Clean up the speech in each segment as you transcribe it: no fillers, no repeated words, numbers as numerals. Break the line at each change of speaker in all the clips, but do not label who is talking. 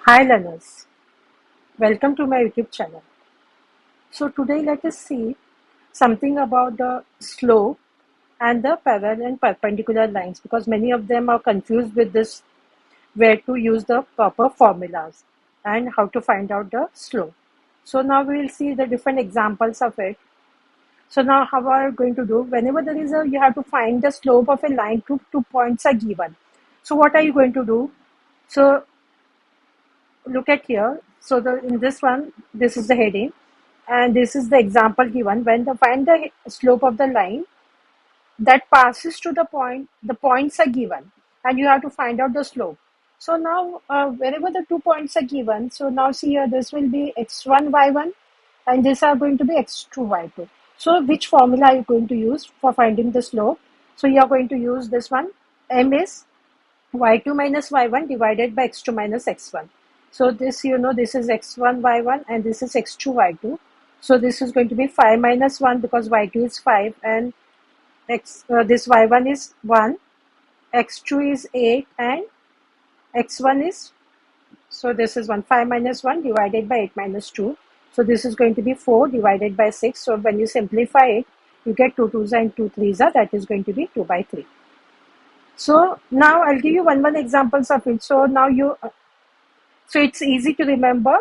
Hi learners, welcome to my YouTube channel. So today let us see something about the slope and the parallel and perpendicular lines because many of them are confused with this where to use the proper formulas and how to find out the slope. So now we will see the different examples of it. So now how are you going to do? Whenever there is you have to find the slope of a line, two points are given. So what are you going to do? So look at here. So in this one, this is the heading, and this is the example given. When the find the slope of the line that passes to the point, the points are given, and you have to find out the slope. So now, wherever the 2 points are given, so now see here, this will be x1 y1, and these are going to be x2 y2. So which formula are you going to use for finding the slope? So you are going to use this one. M is y2 minus y1 divided by x2 minus x1. So this, this is x1 y1 and this is x2 y2. So this is going to be 5 minus 1 because y2 is 5 and this y1 is 1, x2 is 8 and x1 is, so this is 1, 5 minus 1 divided by 8 minus 2. So this is going to be 4 divided by 6. So when you simplify it, you get 2 2s and 2 3s, that is going to be 2 by 3. So now I'll give you one examples of it. So now so it's easy to remember.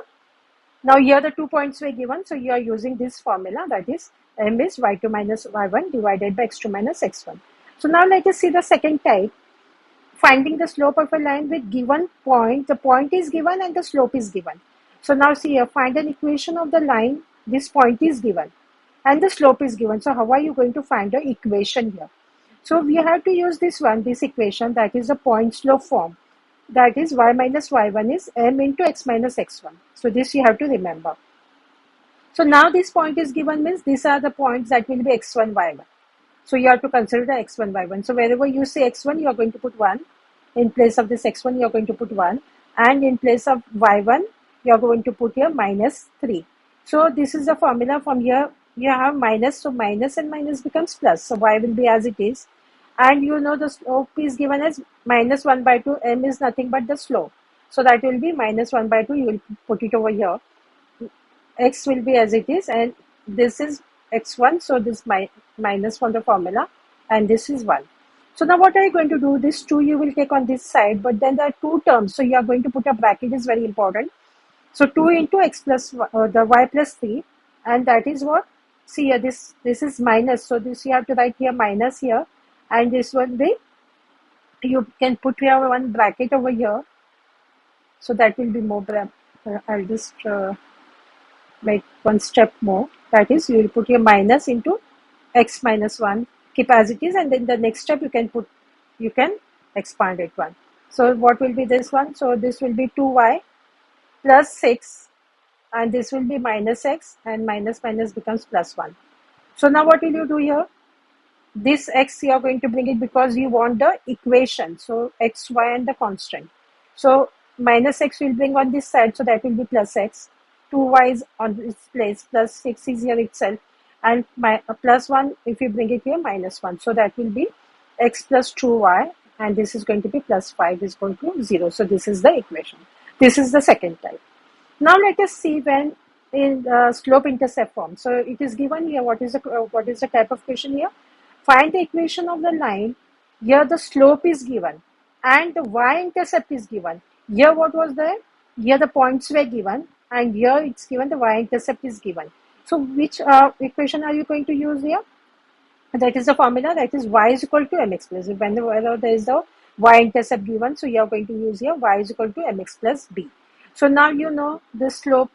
Now here the 2 points were given. So you are using this formula, that is M is y2 minus y1 divided by x2 minus x1. So now let us see the second type. Finding the slope of a line with given point. The point is given and the slope is given. So now see here, find an equation of the line. This point is given and the slope is given. So how are you going to find the equation here? So we have to use this equation, that is the point slope form. That is y minus y1 is m into x minus x1. So this you have to remember. So now this point is given means these are the points that will be x1, y1. So you have to consider the x1, y1. So wherever you say x1, you are going to put 1. In place of this x1, you are going to put 1. And in place of y1, you are going to put here minus 3. So this is the formula. From here you have minus. So minus and minus becomes plus. So y will be as it is. And the slope is given as minus 1 by 2. M is nothing but the slope. So that will be minus 1 by 2. You will put it over here. X will be as it is. And this is x1. So this minus from the formula. And this is 1. So now what are you going to do? This 2 you will take on this side. But then there are two terms. So you are going to put a bracket, is very important. So 2 into x plus the y plus 3. And that is what? See here, this is minus. So this you have to write here minus here. And this will be, you can put here one bracket over here. So that will be more, I'll just make one step more. That is, you will put your minus into x minus 1, keep as it is. And then the next step you can expand it 1. So what will be this one? So this will be 2y plus 6. And this will be minus x, and minus becomes plus 1. So now what will you do here? This x you are going to bring it because you want the equation. So x, y and the constant. So minus x will bring on this side. So that will be plus x. 2y is on its place. Plus 6 is here itself. And plus 1, if you bring it here, minus 1. So that will be x plus 2y. And this is going to be plus 5 is going to 0. So this is the equation. This is the second type. Now let us see when in slope intercept form. So it is given here. What is the type of question here? Find the equation of the line. Here the slope is given and the y-intercept is given. Here what was there? Here the points were given and here it's given the y-intercept is given. So which equation are you going to use here? That is the formula, that is y is equal to mx plus. Whenever there is the y-intercept given, so you are going to use here y is equal to mx plus b. So now you know this slope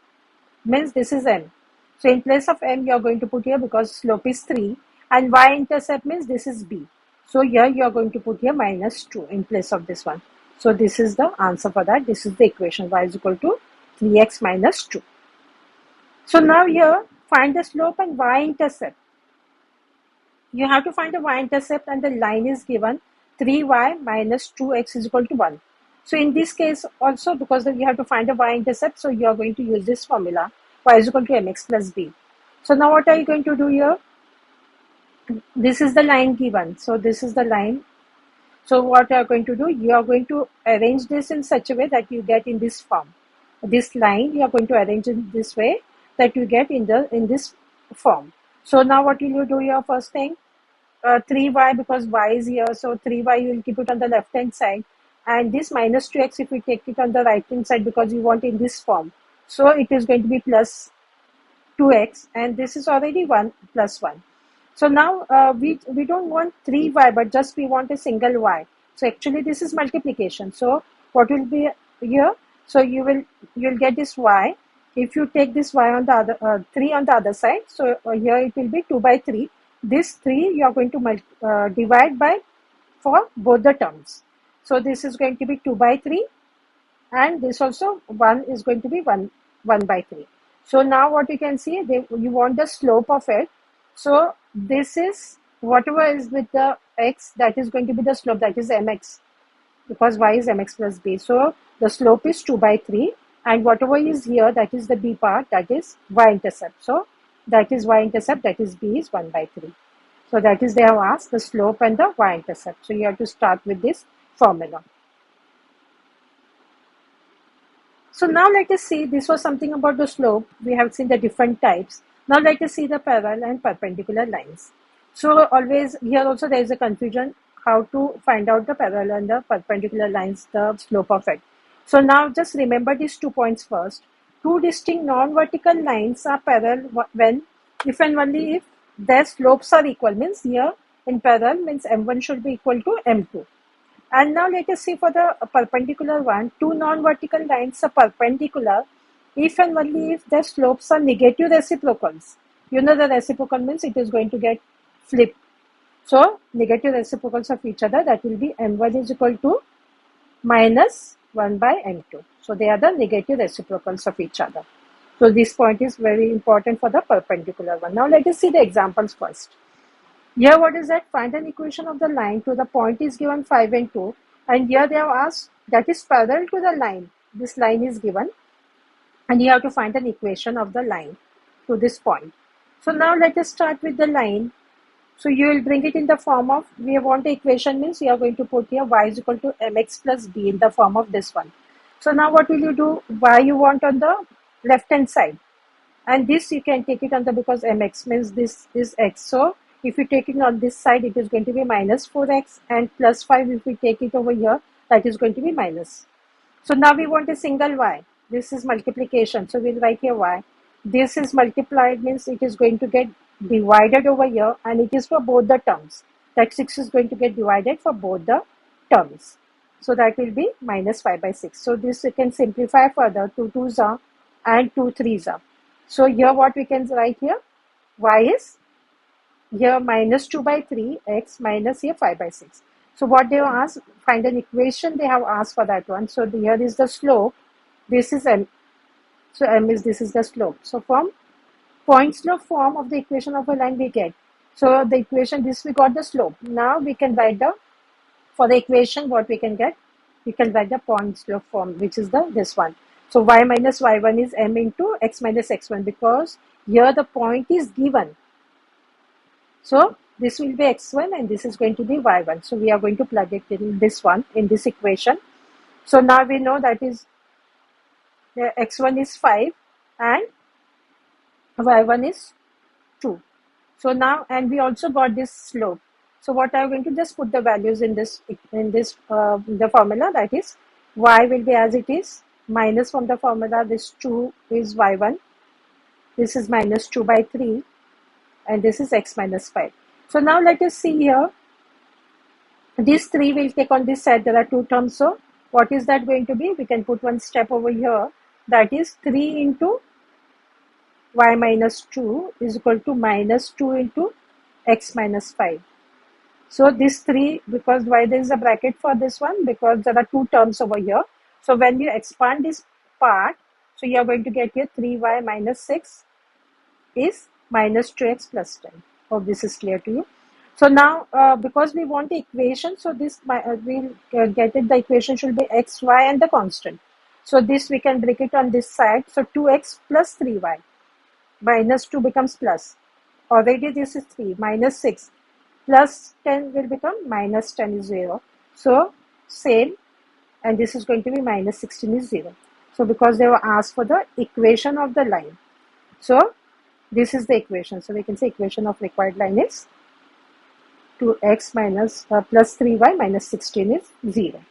means this is m. So in place of m you are going to put here, because slope is 3. And y-intercept means this is b. So here you are going to put here minus 2 in place of this one. So this is the answer for that. This is the equation, y is equal to 3x minus 2. So now here find the slope and y-intercept. You have to find the y-intercept and the line is given 3y minus 2x is equal to 1. So in this case also, because you have to find the y-intercept, so you are going to use this formula, y is equal to mx plus b. So now what are you going to do here? This is the line given. So this is the line. So what you are going to do? You are going to arrange this in such a way that you get in this form. this line you are going to arrange in this way that you get in this form. So now what will you do here? First thing, 3y, because y is here, so 3y you will keep it on the left hand side, and this minus 2x if we take it on the right hand side because you want in this form, so it is going to be plus 2x, and this is already 1 plus 1. So now we don't want 3y, but just we want a single y. So actually this is multiplication. So what will be here? So you'll get this y. If you take this y on the other 3 on the other side, so here it will be 2 by 3. This 3 you are going to divide by for both the terms. So this is going to be 2 by 3, and this also 1 is going to be 1 by 3. So now what you can see, you want the slope of it. So this is whatever is with the x, that is going to be the slope, that is mx, because y is mx plus b. So the slope is 2 by 3, and whatever is here, that is the b part, that is y-intercept. So that is y-intercept, that is b is 1 by 3. So that is, they have asked the slope and the y-intercept. So you have to start with this formula. So now let us see, this was something about the slope. We have seen the different types. Now let us see the parallel and perpendicular lines. So always here also there is a confusion how to find out the parallel and the perpendicular lines, the slope of it. So now just remember these 2 points first. Two distinct non-vertical lines are parallel when, if and only if their slopes are equal, means here in parallel means m1 should be equal to m2. And now let us see for the perpendicular one, two non-vertical lines are perpendicular if and only if their slopes are negative reciprocals. You know the reciprocal means it is going to get flipped. So negative reciprocals of each other, that will be m1 is equal to minus 1 by m2. So they are the negative reciprocals of each other. So this point is very important for the perpendicular one. Now let us see the examples first. Here what is that? Find an equation of the line to the point is given 5 and 2, and here they have asked that is parallel to the line. This line is given, and you have to find an equation of the line to this point. So now let us start with the line. So you will bring it in the form of, we want the equation means you are going to put here y is equal to mx plus b in the form of this one. So now what will you do? Y you want on the left hand side, and this you can take it on the, because mx means this is x. So if you take it on this side, it is going to be minus 4x, and plus 5 if we take it over here, that is going to be minus. So now we want a single y. This is multiplication, so we'll write here y. This is multiplied means it is going to get divided over here, and it is for both the terms. That 6 is going to get divided for both the terms. So that will be minus 5 by 6. So this you can simplify further. 2 2s are and 2 3s are. So here what we can write here, y is here minus 2 by 3 x minus here 5 by 6. So what they have asked, find an equation they have asked for that one. So here is the slope, this is m. So m is, this is the slope. So from point slope form of the equation of a line we get. So the equation, this we got the slope. Now we can write the, for the equation what we can get, we can write the point slope form, which is the this one. So y minus y1 is m into x minus x1, because here the point is given. So this will be x1 and this is going to be y1. So we are going to plug it in this one, in this equation. So now we know that is the x1 is 5 and y1 is 2. So now, and we also got this slope. So what I'm going to just put the values in this the formula, that is y will be as it is, minus from the formula, this 2 is y1, this is minus 2 by 3, and this is x minus 5. So now let us see here, this 3 will take on this side, there are two terms. So what is that going to be? We can put one step over here, that is 3 into y minus 2 is equal to minus 2 into x minus 5. So this 3, because why there is a bracket for this one? Because there are two terms over here. So when you expand this part, so you are going to get here 3y minus 6 is minus 2x plus 10. Hope this is clear to you. So now because we want the equation, so this we'll get it, the equation should be x, y and the constant. So this we can break it on this side. So 2x plus 3y minus 2 becomes plus. Already this is 3 minus 6 plus 10 will become minus 10 is 0. So same, and this is going to be minus 16 is 0. So because they were asked for the equation of the line. So this is the equation. So we can say equation of required line is 2x minus plus 3y minus 16 is 0.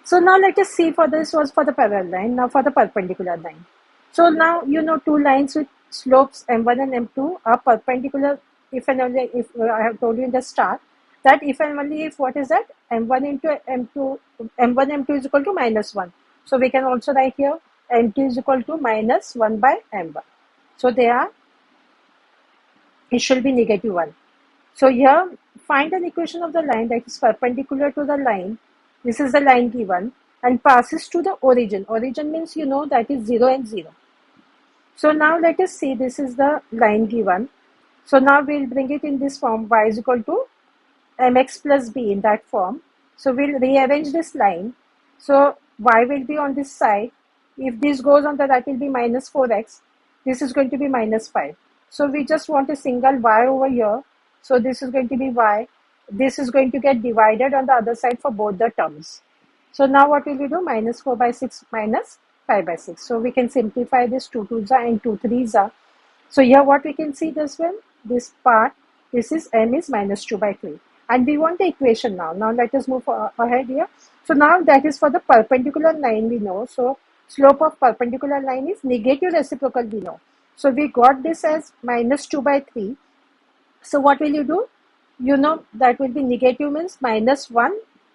So now let us see, for this was for the parallel line, now for the perpendicular line. So now you know two lines with slopes m1 and m2 are perpendicular if and only if I have told you in the start that if and only if what is that m1 into m2, m1 m2 is equal to minus 1. So we can also write here m2 is equal to minus 1 by m1. So they are, it should be negative 1. So here find an equation of the line that is perpendicular to the line. This is the line given and passes to the origin. Origin means you know that is 0 and 0. So now let us see, this is the line given. So now we'll bring it in this form, y is equal to mx plus b in that form. So we'll rearrange this line. So y will be on this side. If this goes on, that will be minus 4x. This is going to be minus 5. So we just want a single y over here. So this is going to be y. This is going to get divided on the other side for both the terms. So now what will we do? Minus 4 by 6 minus 5 by 6. So we can simplify this 2 2s and 2 3s. So here what we can see, this one, this part, this is m is minus 2 by 3. And we want the equation now. Now let us move ahead here. So now that is for the perpendicular line we know. So slope of perpendicular line is negative reciprocal we know. So we got this as minus 2 by 3. So what will you do? You know that will be negative means minus 1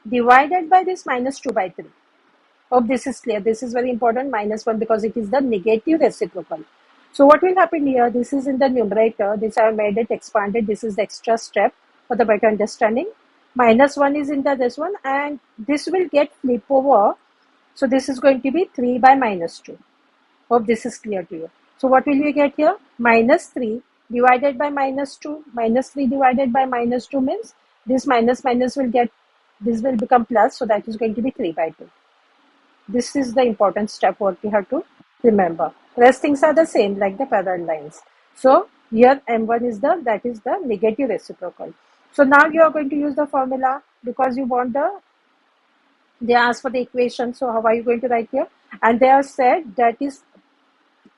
divided by this minus 2 by 3. Hope this is clear. This is very important, minus 1, because it is the negative reciprocal. So what will happen here? This is in the numerator. This I have made it expanded. This is the extra step for the better understanding. Minus 1 is in the this one, and this will get flip over. So this is going to be 3 by minus 2. Hope this is clear to you. So what will you get here? Minus 3 divided by minus 2. Minus 3 divided by minus 2 means this minus minus will get, this will become plus. So that is going to be 3 by 2. This is the important step what we have to remember. Rest things are the same like the parallel lines. So here m1 is the, that is the negative reciprocal. So now you are going to use the formula because you want the, they ask for the equation. So how are you going to write here? And they have said that is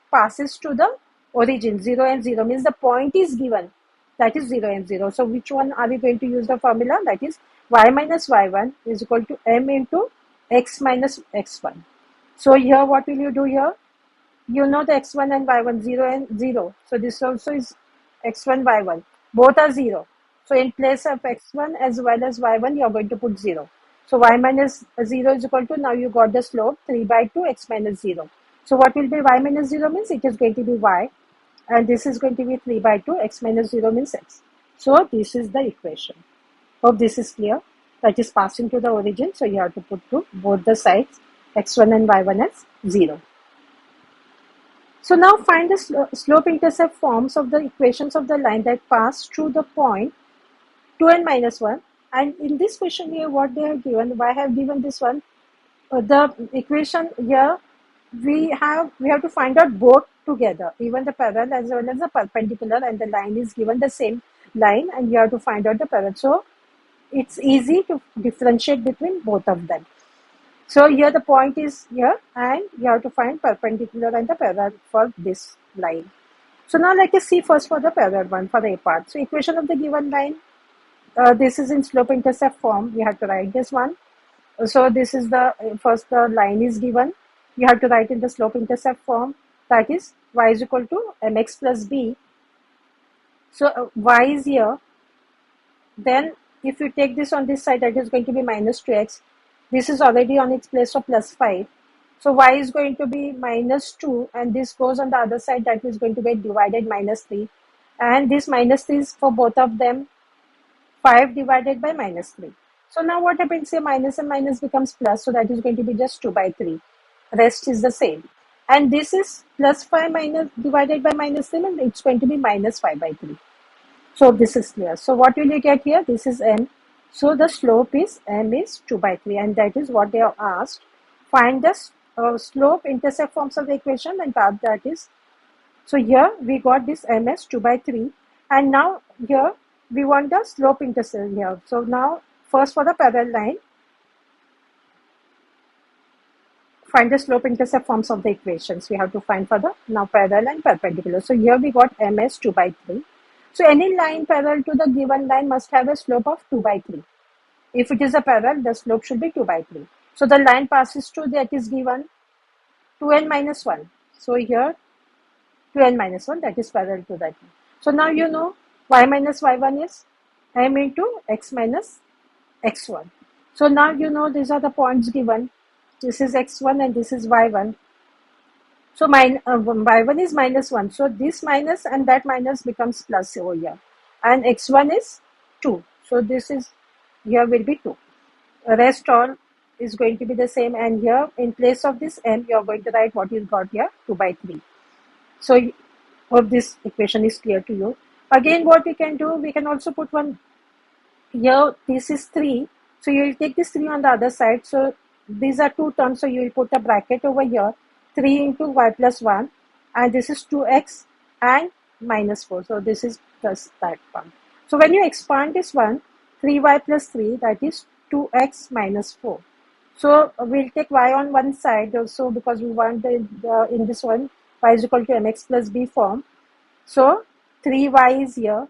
passes to the origin. 0 and 0 means the point is given, that is 0 and 0. So which one are we going to use the formula? That is y minus y1 is equal to m into x minus x1. So here what will you do here? You know the x1 and y1, 0 and 0. So this also is x1, y1. Both are 0. So in place of x1 as well as y1, you are going to put 0. So y minus 0 is equal to, now you got the slope 3 by 2 x minus 0. So what will be y minus 0 means it is going to be y. And this is going to be 3 by 2 x minus 0 means x. So this is the equation. Hope this is clear. That is passing to the origin. So you have to put to both the sides x1 and y1 as 0. So now find the slope-intercept forms of the equations of the line that pass through the point 2 and minus 1. And in this question here, what they have given, why I have given this one, the equation here, we have to find out both together, even the parallel as well as the perpendicular, and the line is given the same line, and you have to find out the parallel. So it's easy to differentiate between both of them. So here the point is here, and you have to find perpendicular and the parallel for this line. So now let us see first for the parallel one, for the A part. So equation of the given line, this is in slope-intercept form. We have to write this one. So this is the, first the line is given. You have to write in the slope-intercept form, that is y is equal to mx plus b. So y is here. Then if you take this on this side, that is going to be minus 2x. This is already on its place of plus 5. So y is going to be minus 2, and this goes on the other side, that is going to get divided minus 3. And this minus 3 is for both of them 5 divided by minus 3. So now what happens here, minus and minus becomes plus, so that is going to be just 2 by 3. Rest is the same. And this is plus 5 minus divided by minus 3, and it's going to be minus 5 by 3. So this is clear. So what will you get here? This is m. So the slope is m is 2 by 3, and that is what they have asked. Find the slope intercept forms of the equation, and that is, so here we got this m as 2 by 3, and now here we want the slope intercept here. So now first for the parallel line, find the slope-intercept forms of the equations. We have to find for the now parallel and perpendicular. So here we got m as 2 by 3. So any line parallel to the given line must have a slope of 2 by 3. If it is a parallel, the slope should be 2 by 3. So the line passes through, that is given 2n minus 1. So here 2n minus 1, that is parallel to that. So now you know y minus y1 is m into x minus x1. So now you know these are the points given. This is x1 and this is y1. So y1 is minus 1. So this minus and that minus becomes plus over here. And x1 is 2. So this is, here will be 2. Rest all is going to be the same. And here in place of this m, you are going to write what you got here, 2 by 3. So hope this equation is clear to you. Again, what we can do, we can also put one here. This is 3. So you will take this 3 on the other side. So these are two terms. So you will put a bracket over here. 3 into y plus 1. And this is 2x and minus 4. So this is plus that one. So when you expand this one, 3y plus 3, that is 2x minus 4. So we'll take y on one side also, because we want in this one y is equal to mx plus b form. So 3y is here,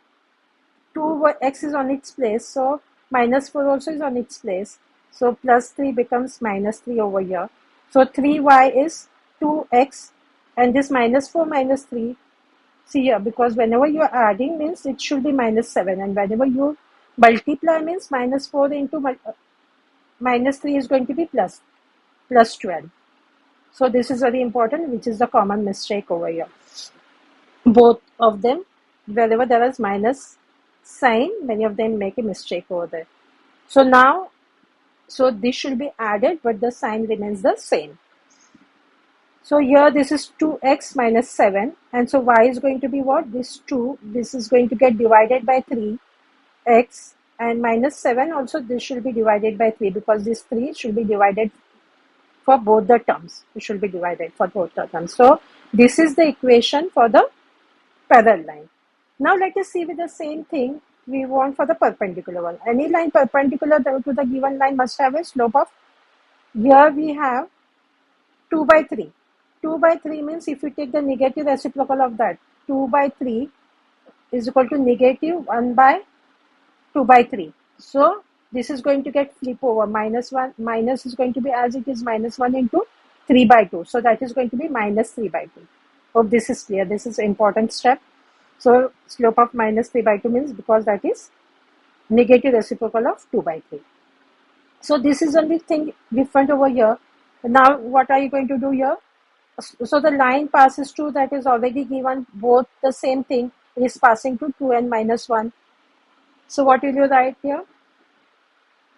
2x is on its place, so minus 4 also is on its place. So plus 3 becomes minus 3 over here. So 3y is 2x, and this minus 4 minus 3, see here, because whenever you are adding means it should be minus 7, and whenever you multiply means minus 4 into minus 3 is going to be plus 12. So this is very important, which is the common mistake over here. Both of them, wherever there is minus sign, many of them make a mistake over there. So now, so this should be added, but the sign remains the same. So here this is 2x minus 7, and so y is going to be what? This 2, this is going to get divided by 3x, and minus 7 also, this should be divided by 3, because this 3 should be divided for both the terms. It should be divided for both the terms. So this is the equation for the parallel line. Now let us see with the same thing we want for the perpendicular one. Any line perpendicular to the given line must have a slope of, here we have 2 by 3. 2 by 3 means if you take the negative reciprocal of that, 2 by 3 is equal to negative 1 by 2 by 3. So this is going to get flip over. Minus 1, minus is going to be as it is, minus 1 into 3 by 2. So that is going to be minus 3 by 2. Hope this is clear. This is an important step. So slope of minus 3 by 2 means, because that is negative reciprocal of 2 by 3. So this is only thing different over here. Now what are you going to do here? So the line passes through, that is already given, both the same thing, is passing to 2n minus 1. So what will you write here?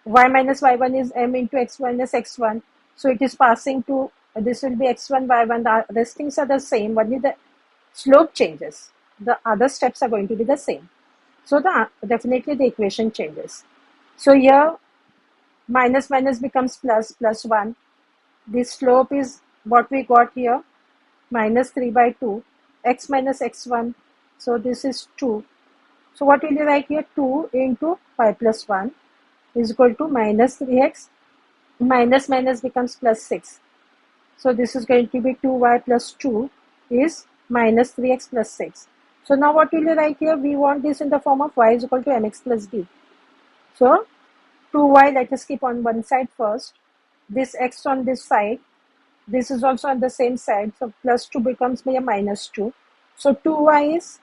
Y minus y1 is m into x minus x1. So it is passing to, this will be x1, y1. The rest things are the same, only the slope changes. The other steps are going to be the same. So definitely the equation changes. So here minus minus becomes plus, plus 1. This slope is what we got here, minus 3 by 2, x minus x1. So this is 2. So what will you write here? 2 into y plus 1 is equal to minus 3x. Minus minus becomes plus 6. So this is going to be 2y plus 2 is minus 3x plus 6. So now what will you write here? We want this in the form of y is equal to mx plus b. So 2y, let us keep on one side first. This x on this side. This is also on the same side. So plus 2 becomes a minus 2. So 2y is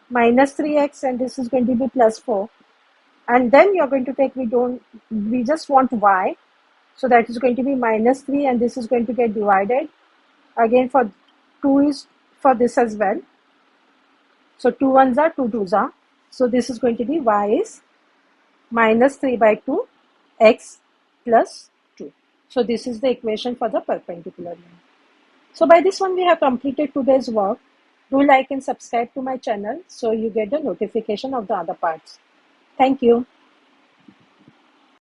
minus 3x, and this is going to be plus 4. And then you're going to take, we just want y. So that is going to be minus 3, and this is going to get divided. Again for 2 is for this as well. So 2 ones are 2 twos are. So this is going to be y is minus 3 by 2 x plus 2. So this is the equation for the perpendicular line. So by this one we have completed today's work. Do like and subscribe to my channel so you get the notification of the other parts. Thank you.